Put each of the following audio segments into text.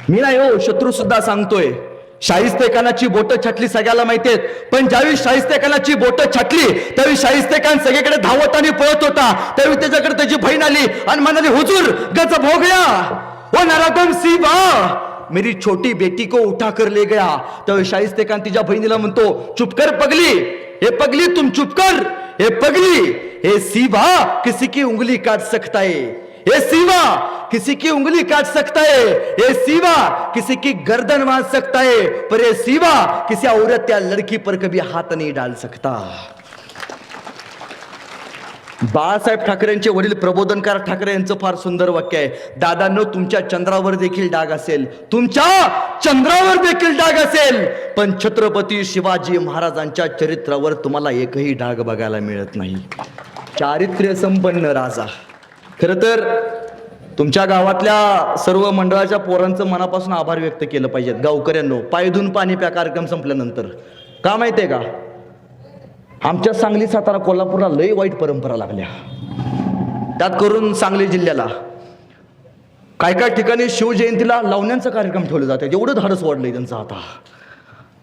मी नाही हो, शत्रू सुद्धा सांगतोय. शाहिस्तेखानाची बोटं छाटली सगळ्याला माहितीयेत, पण ज्यावेळी शाहिस्तेखानाची बोटं छाटली त्यावेळी शाहिस्तेखान सगळीकडे धावत आणि पळत होता. त्यावेळी त्याच्याकडे त्याची बहीण आली आणि म्हणाली, हुजूर गजब हो गया, वो नराधम सीबा मेरी छोटी बेटी को उठा कर ले गया. त्यावेळी शाहिस्तेखान तिच्या बहिणीला म्हणतो, चुप कर पगली, हे पगली तुम चुप कर, हे पगली, हे सीबा किसी की उंगली काट सकता है, ये सीवा किसी की उंगली काट सकता है, ये सीवा किसी की गर्दन बांध सकता है, पर ये सीवा किसी औरत या लड़की पर कभी हाथ नहीं डाल सकता. बाळासाहेब ठाकरेंचे वडील प्रबोधनकार ठाकरे यांचं फार सुंदर वाक्य आहे. दादांनो, तुमच्या चंद्रावर देखील डाग असेल, तुमच्या चंद्रावर देखील डाग असेल, पण छत्रपती शिवाजी महाराजांच्या चरित्रावर तुम्हाला एकही डाग बघायला मिळत नाही. चारित्र्य संपन्न राजा. खर तर तुमच्या गावातल्या सर्व मंडळाच्या पोरांचं मनापासून आभार व्यक्त केलं पाहिजेत. गावकऱ्यांनो, पाय धुवून पाणी प्या कार्यक्रम संपल्यानंतर. का माहितीये का, आमच्या सांगली, सातारा, कोल्हापूरला लई वाईट परंपरा लागल्या. त्यात करून सांगली जिल्ह्याला काय काय ठिकाणी शिवजयंतीला लावण्यांचा कार्यक्रम ठेवले जातात. एवढं धाडस वाढलंय त्यांचं आता.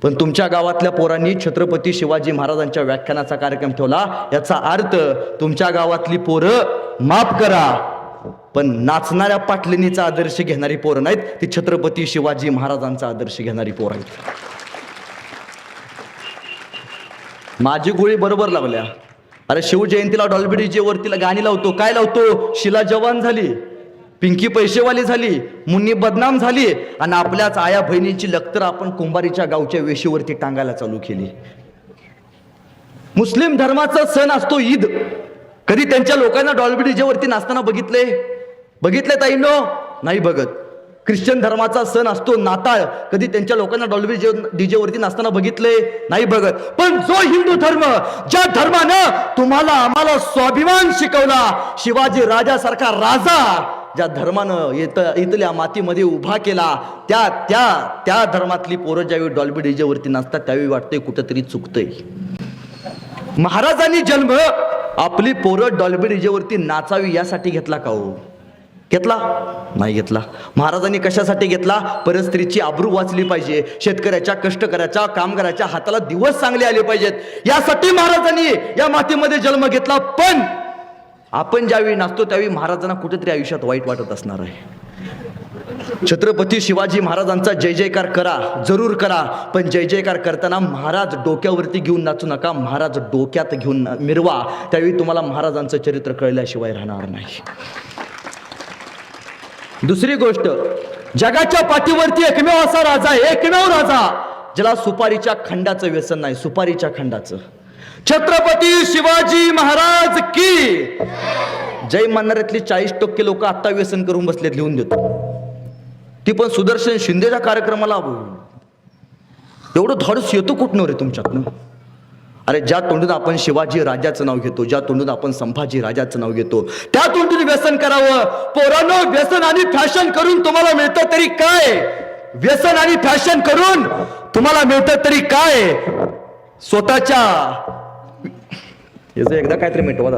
पण तुमच्या गावातल्या पोरांनी छत्रपती शिवाजी महाराजांच्या व्याख्यानाचा कार्यक्रम ठेवला. याचा अर्थ तुमच्या गावातली पोरं, माफ करा, पण नाचणाऱ्या पाटलिनीचा आदर्श घेणारी पोरं नाहीत, ती छत्रपती शिवाजी महाराजांचा आदर्श घेणारी पोरं आहेत. माझी गोळी बरोबर लावल्या. अरे शिवजयंतीला डॉल्बी डीजे वरतीला गाणी लावतो, काय लावतो, शिला जवान झाली, पिंकी पैसेवाली झाली, मुन्नी बदनाम झाली, आणि आपल्याच आया बहिणींची लखतर आपण कुंभारीच्या गावच्या वेशीवरती टांगायला चालू केली. मुस्लिम धर्माचा सण असतो ईद. कधी त्यांच्या लोकांना डॉल्बी डीजे वरती नाचताना बघितले ताईंनो? नाही बघत. ख्रिश्चन धर्माचा सण असतो नाताळ. कधी त्यांच्या लोकांना डॉल्बी डीजे वरती नाचताना बघितले? नाही बघत. पण जो हिंदू धर्म, ज्या धर्मानं तुम्हाला आम्हाला स्वाभिमान शिकवला, शिवाजी राजासारखा राजा ज्या धर्मानं इथल्या मातीमध्ये उभा केला, त्या धर्मातली पोरं ज्यावेळी डॉल्बी डीजे वरती नाचतात त्यावेळी वाटतंय कुठंतरी चुकतंय. महाराजांनी जन्म आपली पोरं डॉल्बी डीजे वरती नाचावी यासाठी घेतला का हो? घेतला? नाही घेतला. महाराजांनी कशासाठी घेतला? परस्त्रीची आबरू वाचली पाहिजे, शेतकऱ्याच्या, कष्टकऱ्याच्या, कामगाराच्या हाताला दिवस चांगले आले पाहिजेत, यासाठी महाराजांनी या मातीमध्ये जन्म घेतला. पण आपण ज्यावेळी नाचतो त्यावेळी महाराजांना कुठेतरी आयुष्यात वाईट वाटत असणार आहे. छत्रपती शिवाजी महाराजांचा जय जयकार करा, जरूर करा, पण जय जयकार करताना महाराज डोक्यावरती घेऊन नाचू नका, महाराज डोक्यात घेऊन मिरवा. त्यावेळी तुम्हाला महाराजांचं चरित्र कळल्याशिवाय राहणार नाही. दुसरी गोष्ट, जगाच्या पाठीवरती एकमेव असा राजा, एकमेव राजा ज्याला सुपारीच्या खंडाचं व्यसन नाही, सुपारीच्या खंडाचं. छत्रपती शिवाजी महाराज की जय म्हणणाऱ्यातली 40% लोक आता व्यसन करून बसलेत. लिहून देतो. ती पण सुदर्शन शिंदेच्या कार्यक्रमाला. एवढं धाडस येतो कुठनं रे तुमच्यातनं? अरे ज्या तोंडून आपण शिवाजी राजाचं नाव घेतो, ज्या तोंडून आपण संभाजी राजाचं नाव घेतो, त्या तोंडून व्यसन करावं. पोरांनो, व्यसन आणि फॅशन करून तुम्हाला मिळतं तरी काय? व्यसन आणि फॅशन करून तुम्हाला मिळतं तरी काय? स्वतःच्या याचं एकदा काहीतरी मिटवा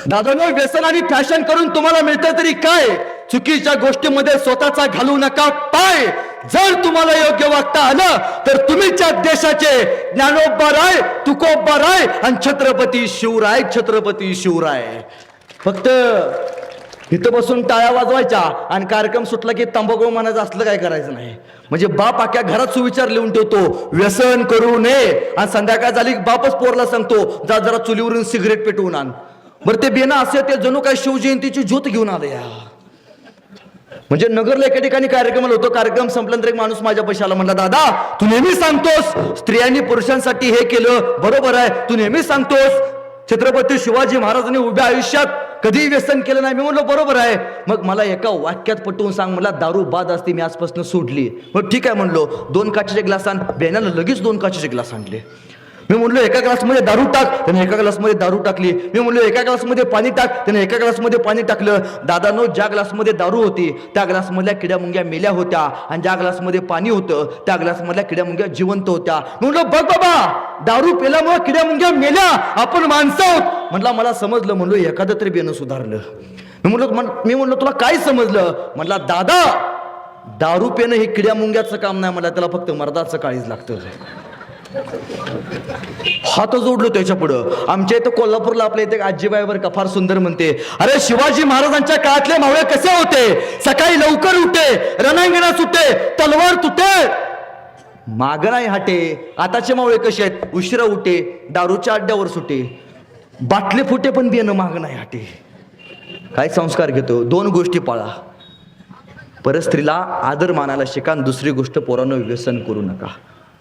दादांनो, व्यसन आणि फॅशन करून तुम्हाला मिळतं तरी काय? चुकीच्या गोष्टीमध्ये स्वतःचा घालू नका पाय. जर तुम्हाला योग्य वागता आलं तर तुम्हीच्या देशाचे ज्ञानोबा राय, तुकोबा राय आणि छत्रपती शिवराय, छत्रपती शिवराय. फक्त इथं बसून टाळ्या वाजवायच्या आणि कार्यक्रम सुटला की तंबाखू म्हणायचं असलं काय करायचं नाही. म्हणजे बाप अख्या घरात सुविचार लिहून ठेवतो, व्यसन करू नये, आणि संध्याकाळ झाली बापच पोरला सांगतो, जा जरा चुलीवरून सिगरेट पेटवून आण. बरं ते बेना असे ते जणू काय शिवजयंतीची ज्योत घेऊन आले या. म्हणजे नगरला एका ठिकाणी कार्यक्रम होतो. कार्यक्रम संपल्यानंतर एक माणूस माझ्या पैशाला आला, म्हणला, दादा तू नेहमी सांगतोस स्त्रियांनी पुरुषांसाठी हे केलं, बरोबर आहे, तू नेहमी सांगतोस छत्रपती शिवाजी महाराजांनी उभ्या आयुष्यात कधी व्यसन केलं नाही. मी म्हणलो बरोबर आहे, मग मला एका वाक्यात पटवून सांग. मला दारू बाद असते, मी आजपासून सोडली. मग ठीक आहे म्हणलो, 2 काचेचे ग्लास आण. बेनाला लगेच 2 काचेचे ग्लास आणले. मी म्हणलो एका ग्लासमध्ये दारू टाक, त्याने एका ग्लासमध्ये दारू टाकली. मी म्हणलो एका ग्लासमध्ये पाणी टाक, त्याने एका ग्लासमध्ये पाणी टाकलं. दादानो, ज्या ग्लासमध्ये दारू होती त्या ग्लासमधल्या किड्या मुंग्या मेल्या होत्या, आणि ज्या ग्लासमध्ये पाणी होतं त्या ग्लासमधल्या किड्या मुंग्या जिवंत होत्या. मी म्हणलो बघ बाबा, दारू पेल्यामुळे किड्या मुंग्या मेल्या, आपण माणसं आहोत. म्हटलं मला समजलं. म्हणलो एखादं तरी बेनं सुधारलं. मी म्हणलो तुला काय समजलं? म्हणला दादा, दारू पिणं हे किड्या मुंग्याचं काम नाही, मला त्याला फक्त मर्दाचं काळीज लागतं. हात जोडलो त्याच्या पुढं. आमच्या इथं कोल्हापूरला आपल्या इथे आजीबाईवर का फार सुंदर म्हणते, अरे शिवाजी महाराजांच्या काळातले मावळे कसे होते? सकाळी लवकर उठे, रणांगणात सुटे, तलवार तुटे, माग नाही हाटे. आताचे मावळे कसे आहेत? उशिरा उठे, दारूच्या अड्ड्यावर सुटे, बाटले फुटे पण बियाणं माग नाही हाटे. काय संस्कार घेतो? दोन गोष्टी पाळा. परस्त्रीला आदर मानायला शिका, दुसरी गोष्ट पोरांनो व्यसन करू नका.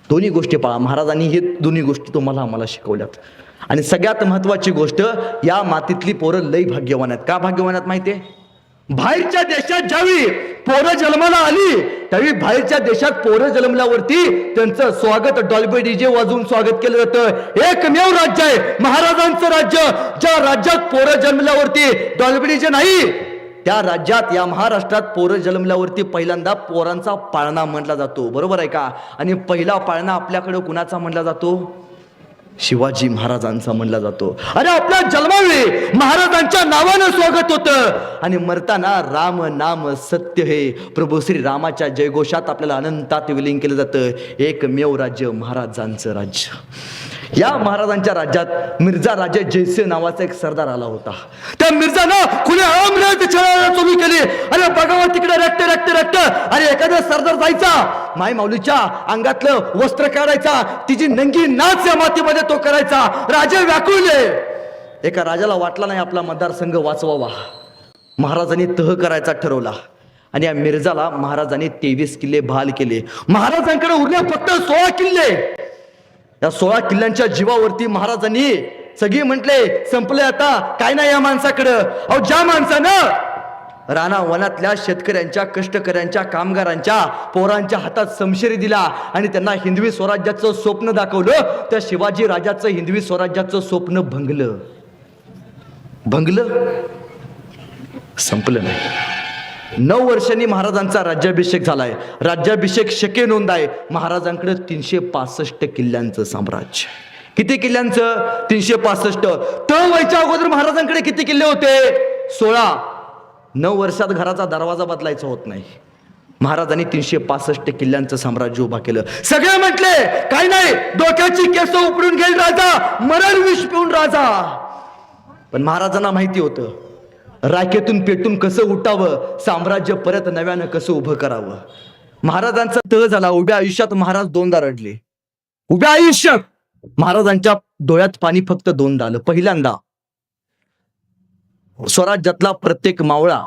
दोन्ही गोष्टी पाळा. महाराजांनी हे दोन्ही गोष्टी तुम्हाला आम्हाला शिकवल्यात. आणि सगळ्यात महत्वाची गोष्ट, या मातीतली पोरं लई भाग्यवान आहेत. का भाग्यवान आहेत माहितीये? बाहेरच्या देशात ज्यावेळी पोरं जन्माला आली त्यावेळी बाहेरच्या देशात पोरं जन्मल्यावरती त्यांचं स्वागत डॉल्बी डीजे वाजवून स्वागत केलं जातं. एकमेव राज्य आहे महाराजांचं राज्य, ज्या राज्यात पोरं जन्मल्यावरती डॉल्बी डीजे नाही. त्या राज्यात, या महाराष्ट्रात पोरं जन्मल्यावरती पहिल्यांदा पोरांचा पाळणा म्हटला जातो. बरोबर आहे का? आणि पहिला पाळणा आपल्याकडे कुणाचा म्हटला जातो? शिवाजी महाराजांचा म्हणला जातो. अरे आपल्या जन्मावेळी महाराजांच्या नावानं स्वागत होतं आणि मरताना राम नाम सत्य हे प्रभू श्री रामाच्या जयघोषात आपल्याला अनंतात विलीन केलं जातं. एकमेव राज्य महाराजांचं राज्य. या महाराजांच्या राज्यात मिर्झा राजे जयसिंह नावाचा एक सरदार आला होता. त्या मिर्झानं खुले आमरात छळायला सुरू केली. अरे बघावा तिकडे रक्त रक्त रक्त. अरे एखादा सरदार जायचा, माय माऊलीच्या अंगातलं वस्त्र काढायचा, तिची नंगी नाच या मातीमध्ये तो करायचा. राजे व्याकुळले. एका राजाला वाटला नाही आपला मतदारसंघ वाचवावा. महाराजांनी तह करायचा ठरवला आणि या मिर्झाला महाराजांनी 23 किल्ले बहाल केले. महाराजांकडे उरले फक्त 16 किल्ले. या 16 किल्ल्यांच्या जीवावरती महाराजांनी सगळी म्हटले संपले, आता काय नाही या माणसाकडं. अहो ज्या माणसानं राणा वनातल्या शेतकऱ्यांच्या, कष्टकऱ्यांच्या, कामगारांच्या पोरांच्या हातात समशेरी दिला आणि त्यांना हिंदवी स्वराज्याचं स्वप्न दाखवलं, त्या शिवाजी राजाचं हिंदवी स्वराज्याचं स्वप्न भंगलं, संपलं नाही. 9 वर्षांनी महाराजांचा राज्याभिषेक झालाय. राज्याभिषेक शके नोंद आहे. महाराजांकडे 365 किल्ल्यांचं साम्राज्य. किती किल्ल्यांचं? 365. तर व्हायच्या अगोदर महाराजांकडे किती किल्ले होते? 16. 9 वर्षात घराचा दरवाजा बदलायचा होत नाही. महाराजांनी 365 किल्ल्यांचं साम्राज्य उभा केलं. सगळे म्हटले काय नाही, डोक्याची केस उपडून घेईल राजा, मरण विष पिऊन राजा. पण महाराजांना माहिती होतं राखेतून पेटून कसं उठावं, साम्राज्य परत नव्यानं कसं उभं करावं. महाराजांचा तह झाला. उभ्या आयुष्यात महाराज 2दा रडले. उभ्या आयुष्यात महाराजांच्या डोळ्यात पाणी फक्त 2दा आलं. पहिल्यांदा स्वराज्यातला प्रत्येक मावळा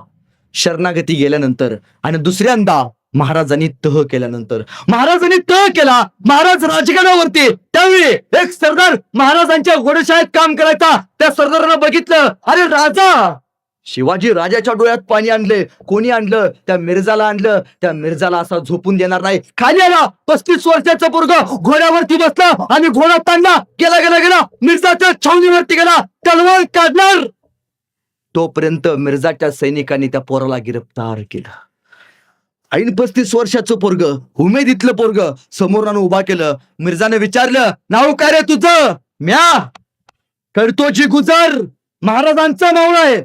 शरणागती गेल्यानंतर आणि दुसऱ्यांदा महाराजांनी तह केल्यानंतर. महाराजांनी तह केला. महाराज राजगडावरती. त्यावेळी एक सरदार महाराजांच्या घोडशाळेत काम करायचा. त्या सरदारानं बघितलं, अरे राजा, शिवाजी राजाच्या डोळ्यात पाणी आणले. कोणी आणलं? त्या मिर्झाला आणलं. त्या मिर्झाला असा झोपून देणार नाही. खाली आला 35 वर्षाचा पोरगा, घोड्यावरती बसला आणि घोडा ताणला. गेला मिर्झाच्या छावणीवरती गेला. तलवार काढणार तोपर्यंत मिर्झाच्या सैनिकांनी त्या पोराला गिरफ्तार केलं. ऐन 35 वर्षाचं पोरग, उमेदीतलं पोरग समोरानं उभा केलं. मिर्झाने विचारलं, नाव काय रे तुझं? म्या करतोजी गुजर, महाराजांचा मावळा आहे.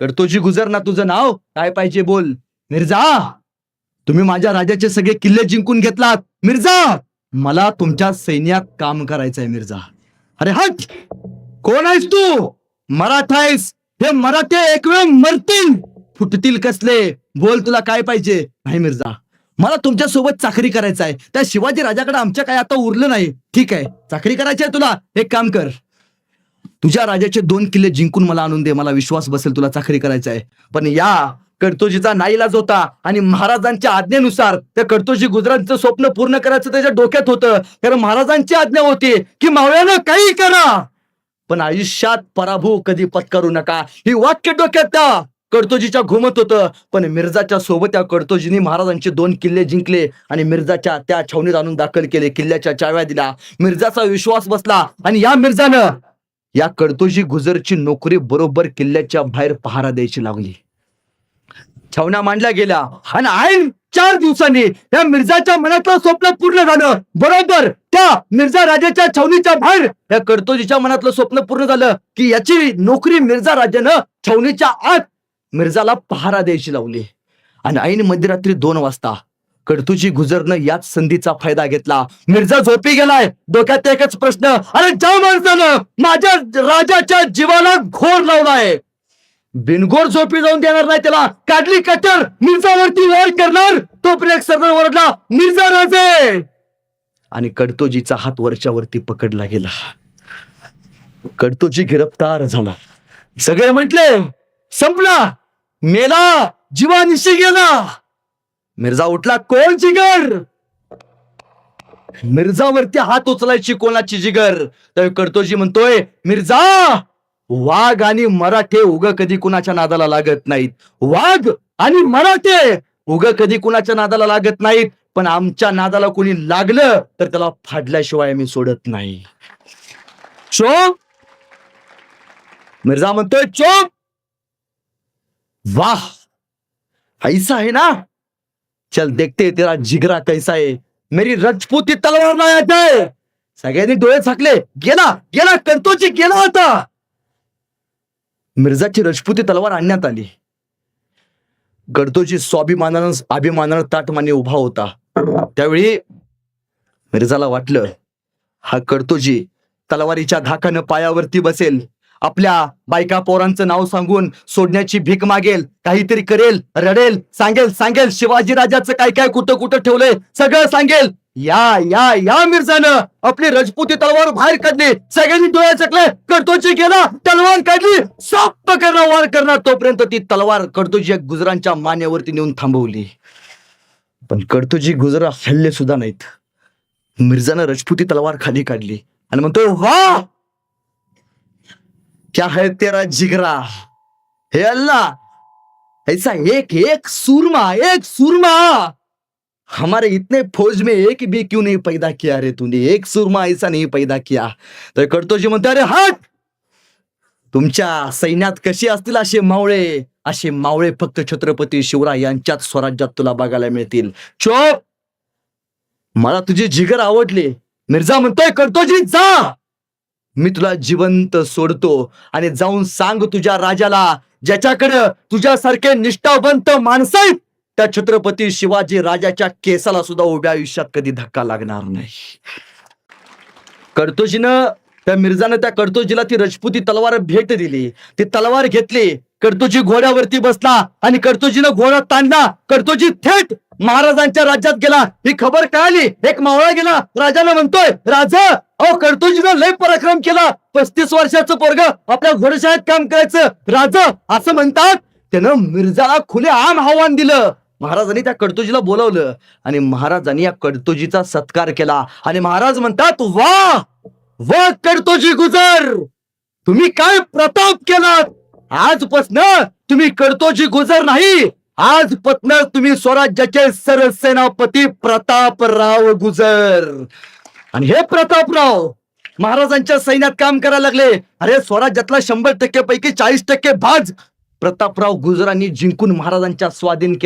करतोजी गुजर ना तुझं नाव? काय पाहिजे बोल. मिर्झा, तुम्ही माझ्या राजाचे सगळे किल्ले जिंकून घेतलात. मिर्झा, मला तुमच्या सैन्यात काम करायचंय. मिर्झा, अरे हट, कोण आहेस तू? मराठा आहेस. हे मराठे एक वेळ मरतील, फुटतील कसले. बोल, तुला काय पाहिजे? नाही मिर्झा, मला तुमच्या सोबत चाकरी करायचं आहे. त्या शिवाजी राजाकडे आमच्या काय आता उरलं नाही. ठीक आहे, चाकरी करायची आहे तुला. एक काम कर, तुझ्या राजाचे 2 किल्ले जिंकून मला आणून दे. मला विश्वास बसेल तुला चाकरी करायचं आहे. पण या कडतोजीचा नाईलाज होता आणि महाराजांच्या आज्ञेनुसार त्या कडतोजी गुजरांचं स्वप्न पूर्ण करायचं त्याच्या डोक्यात होतं. कारण महाराजांची आज्ञा होती की मावळ्यानं काही करा पण आयुष्यात पराभव कधी पत्करू नका. ही वाक्य डोक्यात त्या कडतोजीच्या घुमत होतं. पण मिर्झाच्या सोबत त्या कडतोजीने महाराजांचे 2 किल्ले जिंकले आणि मिर्झाच्या त्या छावणीत आणून दाखल केले. किल्ल्याच्या चाव्या दिल्या. मिर्झाचा विश्वास बसला आणि या मिर्झानं या कडतोजी गुजरची नोकरी बरोबर किल्ल्याच्या बाहेर पहारा द्यायची लागली. छावण्या मांडल्या गेल्या आणि ऐन 4 दिवसांनी या मिर्झाच्या मनातलं स्वप्न पूर्ण झालं. बरोबर त्या मिर्झा राजाच्या छावणीच्या बाहेर या कडतोजीच्या मनातलं स्वप्न पूर्ण झालं की याची नोकरी मिर्झा राजानं छावणीच्या आत मिर्झाला पहारा द्यायची लावली आणि ऐन मध्यरात्री 2 वाजता कडतुजी गुजरनं याच संधीचा फायदा घेतला. मिर्झा झोपी गेलाय. डोक्यात एकच प्रश्न, अरे ज्या माणसानं माझ्या राजाच्या जीवाला घोर लावलाय, बिनगोर झोपी जाऊन देणार नाही त्याला. काढली कटर, मिर्झावरती वार करणार. तो ब्रेक सरदार ओरडला, मिर्झा राजे, आणि कडतोजीचा हात वरच्यावरती पकडला गेला. कडतोजी गिरफ्तार झाला. सगळे म्हटले संपला, मेला, जीवानिशी गेला. मिर्झा उठला, कोण जिगर? मिर्झावरती हात उचलायची कोणाची जिगर? तर कडतोजी म्हणतोय, मिर्झा, वाघ आणि मराठे उग कधी कुणाच्या नादाला लागत नाहीत. वाघ आणि मराठे उग कधी कुणाच्या नादाला लागत नाहीत, पण आमच्या नादाला कोणी लागलं तर त्याला फाडल्याशिवाय आम्ही सोडत नाही. चोप. मिर्झा म्हणतोय, चोप. वाह, ऐसा है ना, चल देखते तेरा जिगरा कैसा है. मेरी रजपूती तलवार लायत आहे. सगळ्यांनी डोळे झाकले. गेला गेला कडतोजी गेला होता. मिर्झाची रजपुती तलवार आणण्यात आली. कडतोजी अभिमानानं ताटमाने उभा होता. त्यावेळी मिर्झाला वाटलं, हा कडतोजी तलवारीच्या धाकानं पायावरती बसेल, आपल्या बायका पोरांचं नाव सांगून सोडण्याची भीक मागेल, काहीतरी करेल, रडेल, सांगेल शिवाजी राजाचं काय काय कुठं कुठं ठेवलंय सगळं सांगेल. या या या मिर्झानं आपली रजपुती तलवार बाहेर काढली. सगळ्यांनी डोळे चकले. कडतोजी गेला, तलवार काढली, साप करणार, वार करणार. तोपर्यंत ती तलवार कडतोजी गुजरांच्या मानेवरती नेऊन थांबवली. पण कडतोजी गुजरा हल्ले सुद्धा नाहीत. मिर्झानं रजपुती तलवार खाली काढली आणि म्हणतोय, वाह, क्या है तेरा जिगरा, हे अल्लाह, ऐसा एक सूरमा हमारे इतने फौज में एक भी क्यों नहीं पैदा किया रे तूने, एक सूरमा ऐसा नहीं पैदा किया. तर कडतोजी म्हणतो, अरे हट, तुमच्या सैन्यात कशी असतील असे मावळे फक्त छत्रपती शिवराय यांच्याच स्वराज्यात तुला बघायला मिळतील. चोप, मला तुझी जिगर आवडली. मिर्झा म्हणतोय, कडतोजी जा, मी तुला जिवंत सोडतो आणि जाऊन सांग तुझ्या राजाला, ज्याच्याकडे तुझ्यासारखे निष्ठावंत माणसं आहेत, त्या छत्रपती शिवाजी राजाच्या केसाला सुद्धा उभ्या आयुष्यात कधी धक्का लागणार नाही. मिर्झानं त्या कडतोजीला ती रजपुती तलवार भेट दिली. ती तलवार घेतली. कडतोजी घोड्यावरती बसला आणि कडतोजीनं घोडा ताणला. कडतोजी थेट महाराजांच्या राज्यात गेला. ही खबर कळाली. एक मावळा गेला. राजाला म्हणतोय, राजा, अहो कडतोजीनं लय पराक्रम केला. 35 वर्षाचं पोरग आपल्या घोडशाळेत काम करायचं. राजा असं म्हणतात. त्यानं मिर्झाला खुले आम आव्हान दिलं. महाराजांनी त्या कडतोजीला बोलावलं आणि महाराजांनी या कडतोजीचा सत्कार केला. आणि महाराज म्हणतात, वा वा कडतोजी गुजर, तुम्ही काय प्रताप केलात. आजपासून तुम्ही कडतोजी गुजर नाही, आजपासून तुम्ही स्वराज्याचे सरसेनापती प्रतापराव गुजर. आणि हे प्रतापराव महाराजांच्या सैन्यात काम करायला लागले. अरे स्वराज्यातला 100% पैकी 40% भाग प्रतापराव गुजरांनी जिंकून महाराजांच्या स्वाधीन केला.